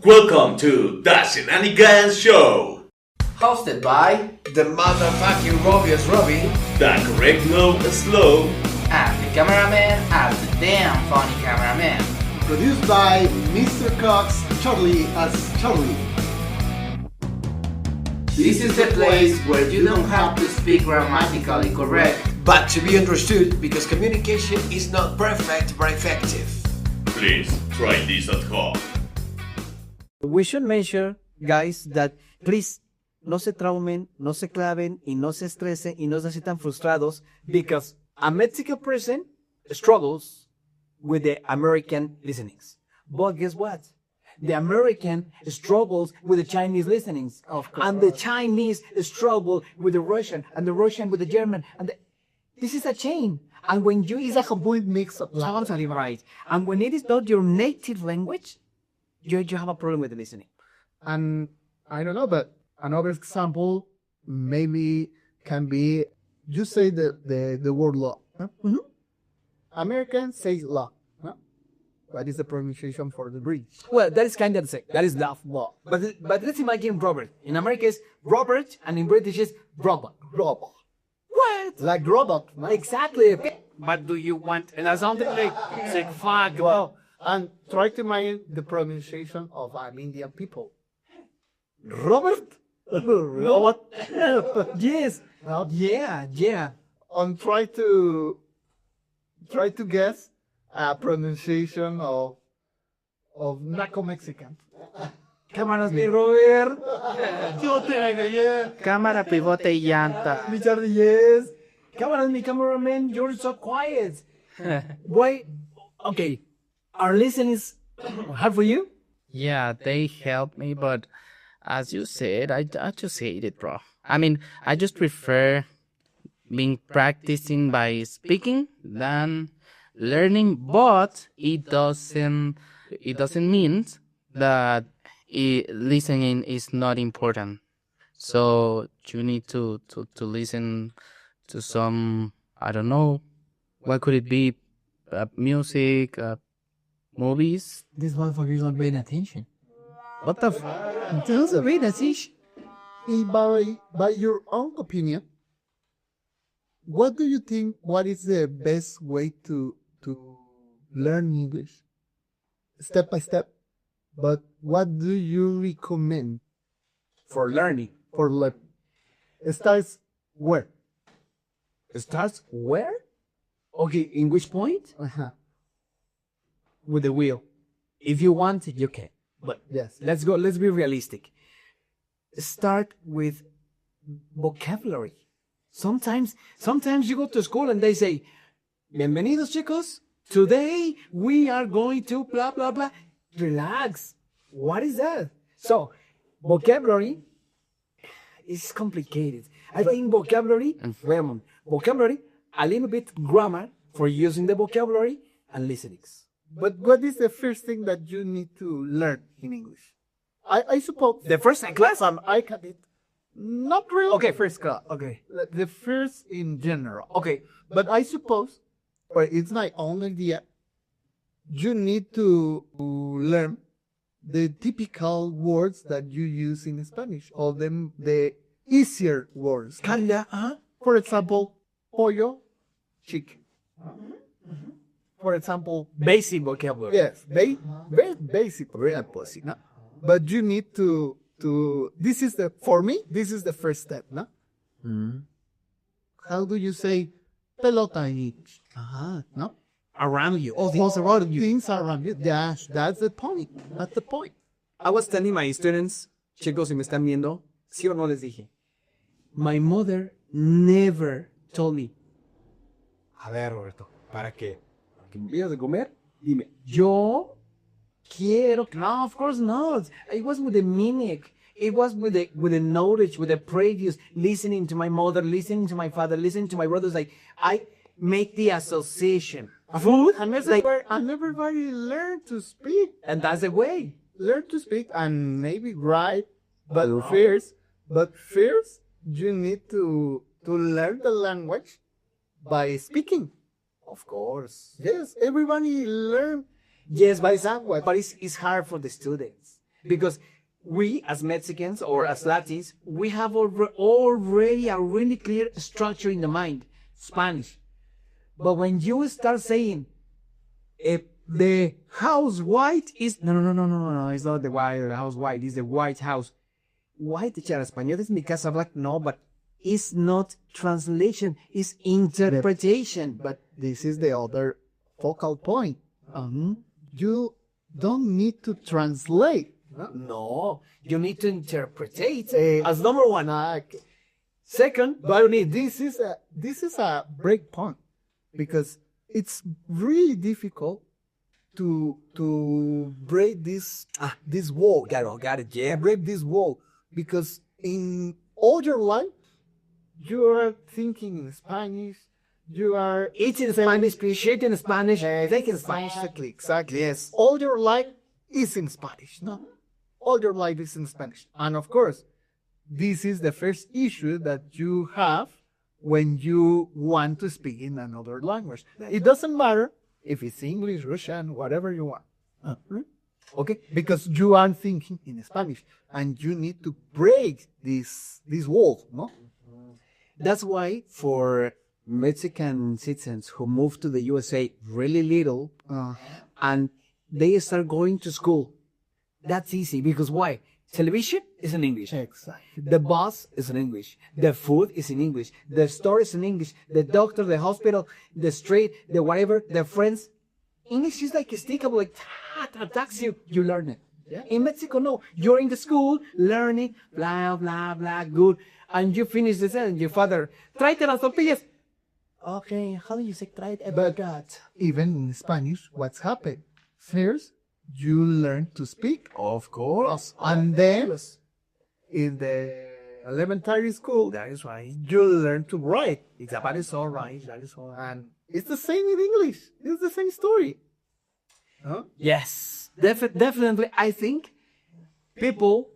Welcome to the Shenanigans Show. Hosted by the motherfucking Robius Robbie, The correct no slow, and the cameraman as the damn funny cameraman. Produced by Mr. Cox Charlie as Charlie. This is the place where you don't have to speak grammatically correct, but to be understood, because communication is not perfect but effective. Please try this at home. We should measure, guys, that please no se traumen, no se claven, y no se estresen, y no se sientan frustrados, because a Mexican person struggles with the American listenings. But guess what? The American struggles with the Chinese listenings. Of course. And the Chinese struggle with the Russian, and the Russian with the German. This is a chain. And when you... It's a complete mix of language. Totally right. And when it is not your native language, you have a problem with the listening. And I don't know, but another example maybe can be, you say the word law. Huh? Mm-hmm. Americans say law. Huh? What is the pronunciation for the British? Well, that is kind of the same. That is law. But let's imagine Robert. In America it's Robert, and in British it's Robert. Robot. What? Like robot. No? Exactly. But do you want something like fuck? Well, and try to mind the pronunciation of an Indian people. Robert? Robot. Yes. No? Yeah. And try to guess a pronunciation of Naco Mexican. Cámaras, mi Robert. Yo te engañé. Cámara, pivote y llanta. Mi Charlie, yes. Cámaras, mi cameraman. You're so quiet. Why? Okay. Our listening is hard for you? Yeah, they help me, but as you said, I just hate it, bro. I mean, I just prefer being practicing by speaking than learning, but it doesn't mean that listening is not important. So you need to listen to some, I don't know, what could it be? Music, movies. This motherfucker is not paying attention. What the f? Those are paying attention. By your own opinion, what do you think? What is the best way to learn English, step by step? But what do you recommend For learning. for like? It starts where? It starts where? Okay, in which point? Uh-huh. With the wheel. If you want, you can. But Yes. let's be realistic. Start with vocabulary. Sometimes you go to school and they say, Bienvenidos, chicos. Today we are going to blah, blah, blah. Relax. What is that? So, vocabulary is complicated. I think vocabulary, a little bit grammar for using the vocabulary, and listenings. But what is the first thing that you need to learn in English? I suppose The first class? I can it. Not really. Okay, first class. Okay. The first in general. Okay. But I suppose, or it's my own idea, you need to learn the typical words that you use in Spanish, or the easier words. Kinda, huh? For example, pollo, chicken. For example, Basic vocabulary. yes, very basic, very basic. No? But you need to. For me, this is the first step. No? How do you say pelota y? No? Around you. All things around you. Things around you. That's the point. That's the point. I was telling my students, chicos, si me están viendo, sí o no les dije. My mother never told me, a ver, Roberto, ¿para qué? ¿Para que me pidas de comer? Dime, yo quiero. No, of course not. It was with the meaning. It was with the knowledge, with the previous, listening to my mother, listening to my father, listening to my brothers. Like, I make the association. Food? And everybody learn to speak. And that's the way. Learn to speak and maybe write. But first, you need to learn the language by speaking. Of course. Yes, everybody learn. Yes, but it's hard for the students. Because we, as Mexicans or as Latinos, we have already a really clear structure in the mind, Spanish. But when you start saying, the house white is... No, it's not the house white, it's the White House. White, teacher, español es mi casa black. No, but it's not translation, it's interpretation. But this is the other focal point. You don't need to translate. No, you need to interpretate as number one. Second, This is a break point because it's really difficult to break this wall. got it, yeah. Break this wall because in all your life you are thinking in Spanish. You are Eating Spanish, appreciating Spanish, thinking Spanish. exactly. Yes, all your life is in Spanish. No, all your life is in Spanish, and of course, this is the first issue that you have when you want to speak in another language. It doesn't matter if it's English, Russian, whatever you want. Okay, because you are thinking in Spanish, and you need to break this wall. No, That's why for Mexican citizens who move to the USA really little and they start going to school, that's easy because why? Television is in English. exactly. The bus is in English. The food is in English. The store is in English. The doctor, the hospital, the street, the whatever, the friends. English is like stickable, like attacks you. You learn it. Yeah. In Mexico, no. You're in the school learning, blah, blah, blah, good. And you finish the sentence. Your father, tráete las tortillas. Okay, how do you say tráete? But God. even in Spanish, what's happened? First, you learn to speak, Of course. and then in the elementary school, That is right. you learn to write. That is all right. That is all right. And it's the same in English. It's the same story. Yes, definitely. I think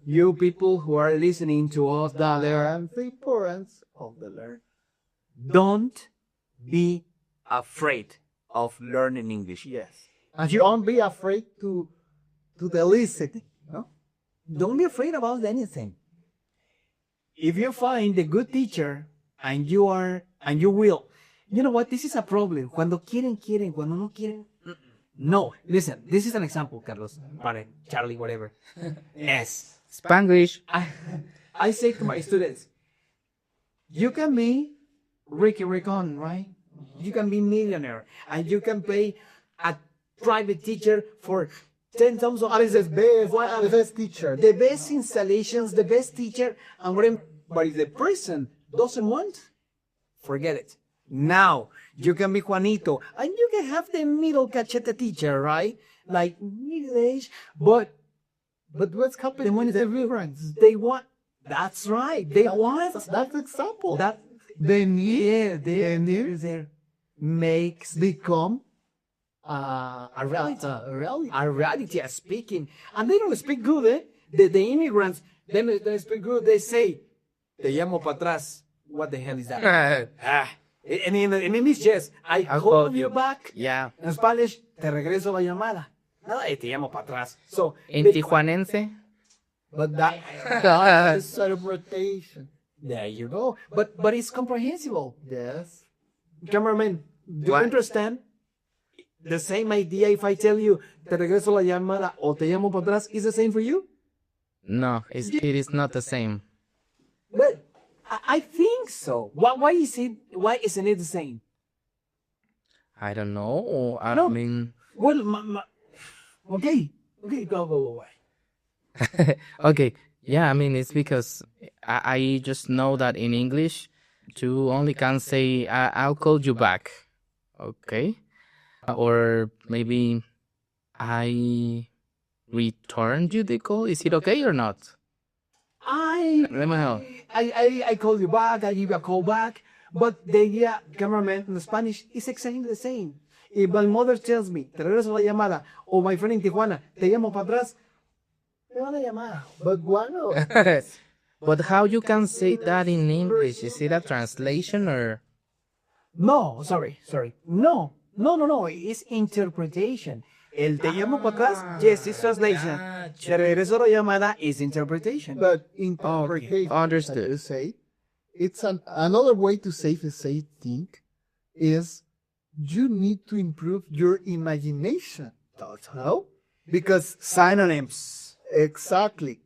you people who are listening to us, that Learn the importance of the learn. don't be afraid of learning English. Yes. And don't be afraid to the listening. No? Don't be afraid about anything. If you find a good teacher and you will, you know what? This is a problem. Cuando quieren, cuando no quieren. No, listen. This is an example, Carlos, Pare, Charlie, whatever. Yes. Spanglish. I say to my students, you can be Ricky Ricon, right? You can be millionaire, and you can pay a private teacher for 10,000. The best teacher. The best installations, the best teacher, and whatever. But if the person doesn't want, forget it. Now you can be Juanito, and you can have the middle cachete teacher, right? Like middle age, but what's happening with the difference? they want. That's right. They want That's example. that. The need, Yeah, the need there makes become a reality, a speaking, and they don't speak good, eh? The immigrants, they speak good. They say, "Te llamo para atrás." What the hell is that? And in English, yes, I call you back. Yeah. In Spanish, te regreso la llamada. Nada de te llamo para atrás. So, In tijuanense. but that, it's sort of rotation. there you go. But it's comprehensible. Yes. Cameraman, do you What? understand? The same idea if I tell you, te regreso la llamada o te llamo para atrás, is the same for you? No, it is not the same. But I think so. Why isn't it the same? I don't know. I No. mean, Well, okay, go away. okay. Yeah, I mean, it's because I just know that in English, you only can say, I'll call you back. Okay. Or maybe I returned you the call. Is it okay or not? Let me help. I call you back, I give you a call back, but the idea, cameraman, in Spanish is exactly the same. If my mother tells me, te regreso la llamada, or my friend in Tijuana, te llamo para atrás, me van a llamar. But Guano, But how you can say that in English? Is it a translation or? No, sorry. No, it's interpretation. El te llamo para atrás, yes, it's translation. Te regreso la llamada is interpretation. But interpretation, Understood. that you say, it's another way to say the same thing is you need to improve your imagination. No? Because Synonyms. exactly.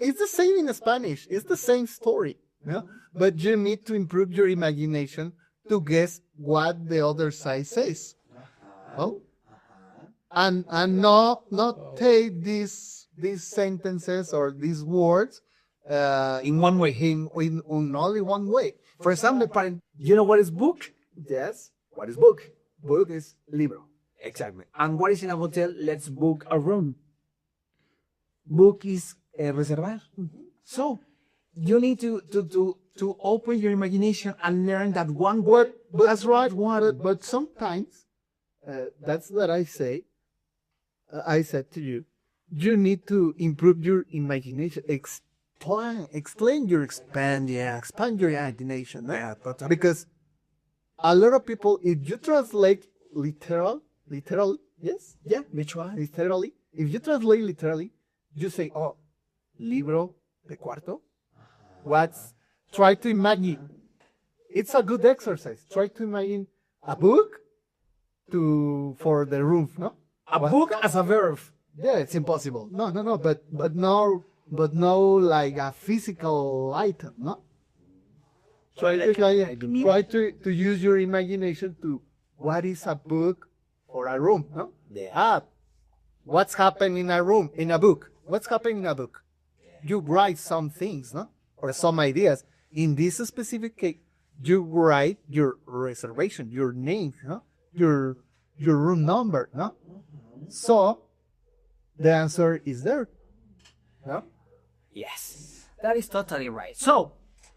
It's the same in Spanish. It's the same story. Yeah? But you need to improve your imagination to guess what the other side says. Oh? And not take these sentences or these words In one way. in only one way. For example, You know what is book? yes, What is book? book is libro. Exactly. And what is in a hotel? Let's book a room. Book is reservar. So you need to open your imagination and learn that one word. That's right. But sometimes, that's what I say. I said to you, you need to improve your imagination. Expand your imagination. No? Yeah, but Because a lot of people, if you translate literal, yes, yeah, which one? literally, if you translate literally, you say, oh, libro de cuarto. Try to imagine. It's a good exercise. Try to imagine a book for the room, no? A book as a verb. Yeah, it's impossible. No, but no like a physical item, no? Try to use your imagination to what is a book or a room, no? What's happening in a room, in a book? What's happening in a book? You write some things, no? Or some ideas. In this specific case, you write your reservation, your name, no? Your room number, no? So the answer is there. No? Yes, that is totally right. So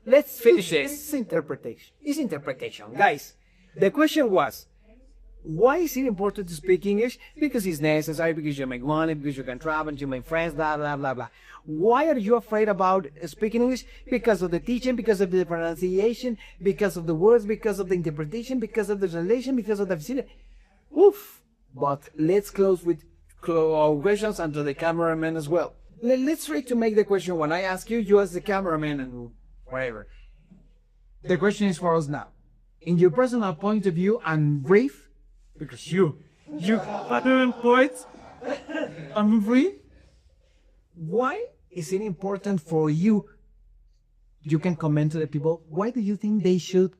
let's finish this. It's interpretation. It's interpretation, guys. The question was, why is it important to speak English? Because it's necessary, because you make money, because you can travel, you make friends, blah, blah, blah, blah. Why are you afraid about speaking English? Because of the teaching, because of the pronunciation, because of the words, because of the interpretation, because of the translation, because of the vicinity. Oof. But let's close with questions and to the cameraman as well. Let's try to make the question when I ask you, you as the cameraman and whatever. The question is for us now. In your personal point of view and brief, because you have points, I'm brief. Why is it important for you? You can comment to the people. Why do you think they should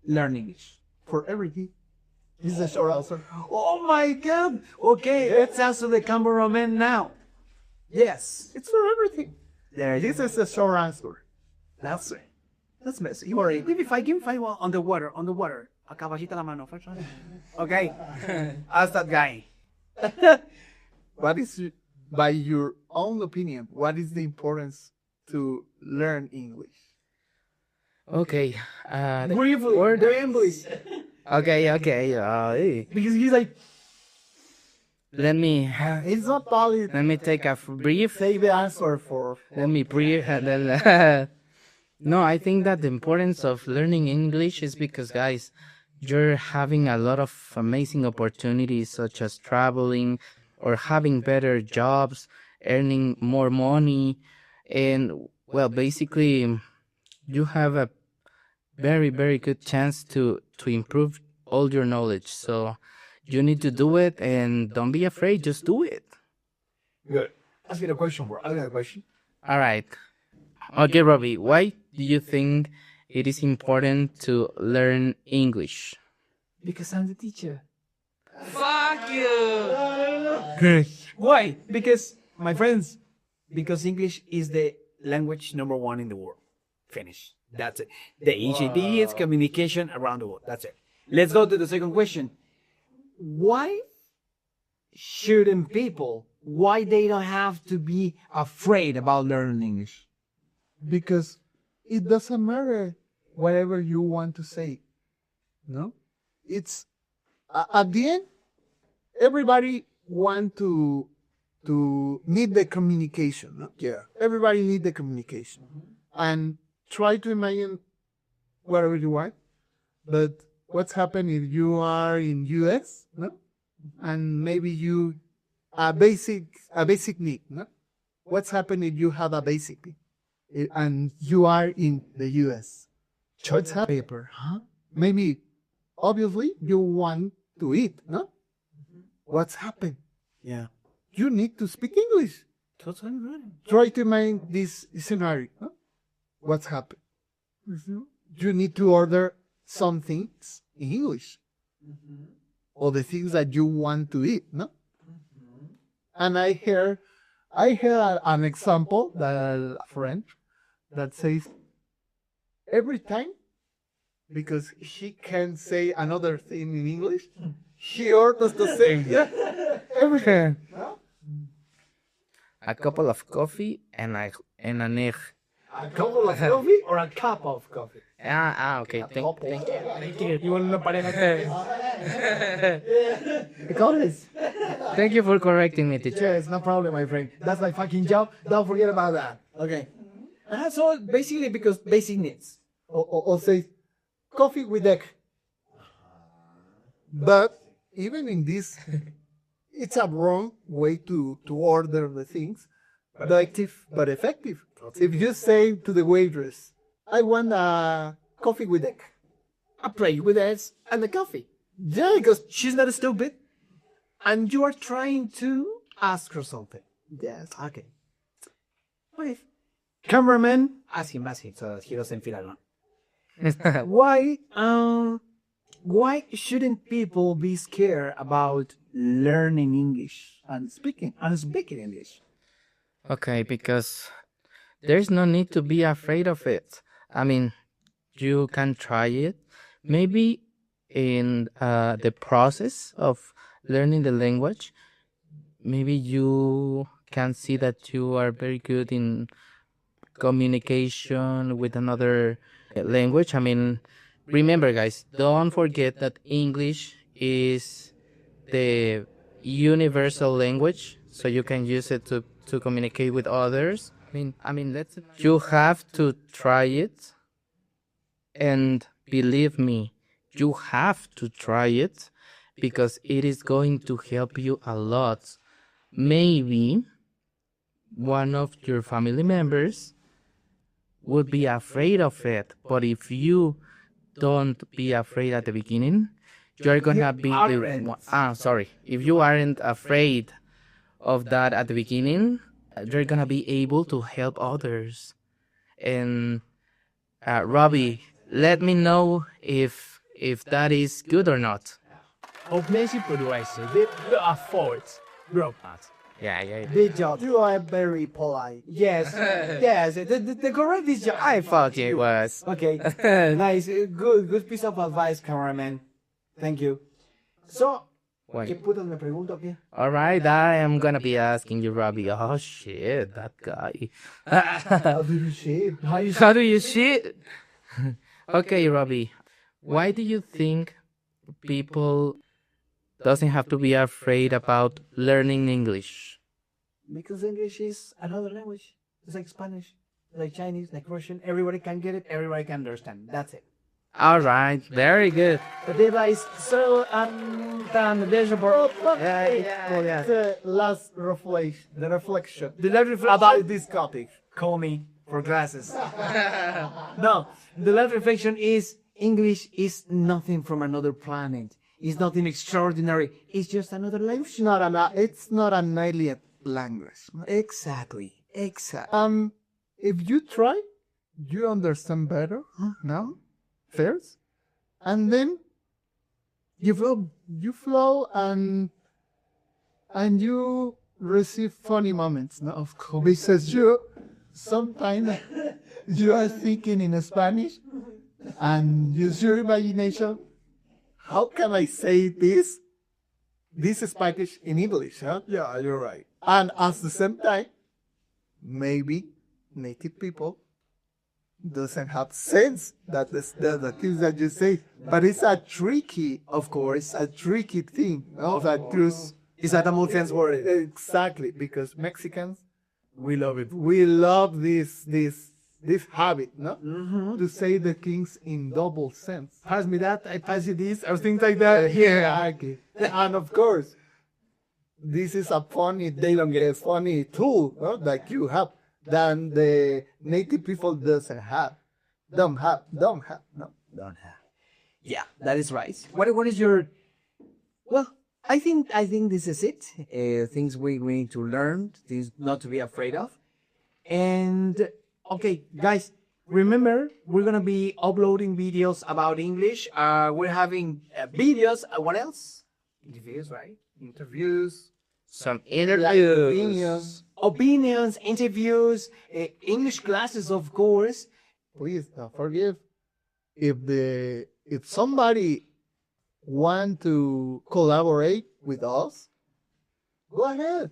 learn English? For everything. This is a short answer. Oh my God! Okay, let's answer the cameraman now. Yes, It's for everything. This is a short answer. that's it. That's messy. You already. Give me five well, on the water. A caballita la mano. First one. Okay. Ask that guy. What is, by your own opinion, what is the importance to learn English? Okay. Briefly. Briefly. Okay. Because he's like, Let me It's not valid. let me take a brief. Say the answer for. Let me brief. No, I think that the importance of learning English is because, guys, you're having a lot of amazing opportunities, such as traveling or having better jobs, earning more money, and well, basically, you have a very, very good chance to improve all your knowledge. So you need to do it, and don't be afraid. Just do it. good. Ask me the question, bro. I got a question. All right. Okay, Robbie, why do you think it is important to learn English? Because I'm the teacher. Fuck you! Why? Because, my friends, because English is the language number one in the world. Finish. That's it. The HAT is communication around the world. That's it. Let's go to the second question. Why shouldn't people, why they don't have to be afraid about learning English? Because it doesn't matter whatever you want to say. No? It's at the end, everybody want to need the communication. No? Yeah. Everybody need the communication. And try to imagine whatever you want. But what's happened if you are in US, no? and maybe you a basic need. No? What's happening if you have a basic need and you are in the U.S. What's happening? Paper, huh? Maybe obviously you want to eat. No? What's happened? Yeah. You need to speak English. Totally right. Try to mind this scenario. Huh? What's happened? You need to order some things in English, or the things that you want to eat, no? And I heard an example that a friend that says every time, because she can't say another thing in English, she orders the same. Every time. A couple of coffee and an egg. A couple of coffee or a cup of coffee? Okay. Thank you. You want una pareja Thank you for correcting me, teacher. Yes, no problem, my friend. That's my fucking job. Don't forget about that. Okay. And that's all basically because basic needs. Or say coffee with egg. But even in this, it's a wrong way to order the things, but effective. If you say to the waitress, I want a coffee with egg. A plate with eggs and a coffee. Yeah, Because she's not stupid. And you are trying to ask her something. yes. Okay. Wait. Cameraman, ask him so he doesn't feel alone. Why shouldn't people be scared about learning English and speaking English? Okay, because there's no need to be afraid of it. I mean, you can try it. Maybe in the process of learning the language, maybe you can see that you are very good in communication with another language. I mean, remember, guys, don't forget that English is the universal language, so you can use it to communicate with others. You have to try it, and believe me, you have to try it because it is going to help you a lot. Maybe one of your family members would be afraid of it, but if you don't be afraid at the beginning, you're gonna be if you aren't afraid of that at the beginning, you're gonna be able to help others. And Robbie, let me know if that is good or not. Of Messi Producer, the efforts. Bro. Yeah. Good job. You are very polite. Yes. Yes. The correct is job. I thought it was. Okay. Nice. Good piece of advice, cameraman. Thank you. So, Wait. ¿qué putas me pregunto qué? All right, I am gonna be asking you, Robbie. Oh shit, that guy. How do you shave? How do you shit? Okay, Robbie. Why do you think people doesn't have to be afraid about learning English? Because English is another language. It's like Spanish, like Chinese, like Russian. Everybody can get it. Everybody can understand. That's it. All right, very good. The device so done. There's a board. Yeah. The last reflection About this topic. Call me for glasses. No, the last reflection is English is nothing from another planet. It's nothing extraordinary. It's just another language. It's not an alien language. Exactly. If you try, you understand better now, first, and then you flow and you receive funny moments. No, of course, because sometimes you are thinking in Spanish and use your imagination. How can I say this Spanish in English? Huh? Yeah, you're right. And at the same time, maybe native people doesn't have sense that the things that you say, but it's a tricky thing. No? Is that a multi-sense word? Exactly, because Mexicans, we love it. We love this this habit, no? To say the things in double sense. Pass me that, I pass you this, or things like that. Yeah, okay. And of course, this is a funny, they don't get a funny tool, no? Like you have, than the native people doesn't have. Don't have, no? Don't have. Yeah, that is right. What is your? Well, I think this is it. Things we need to learn, things not to be afraid of. And okay, guys, remember we're gonna be uploading videos about English. We're having videos. What else? Interviews, right? Interviews, Some interviews. opinions. Interviews, English classes, of course. Please don't forgive. If somebody want to collaborate with us, go ahead.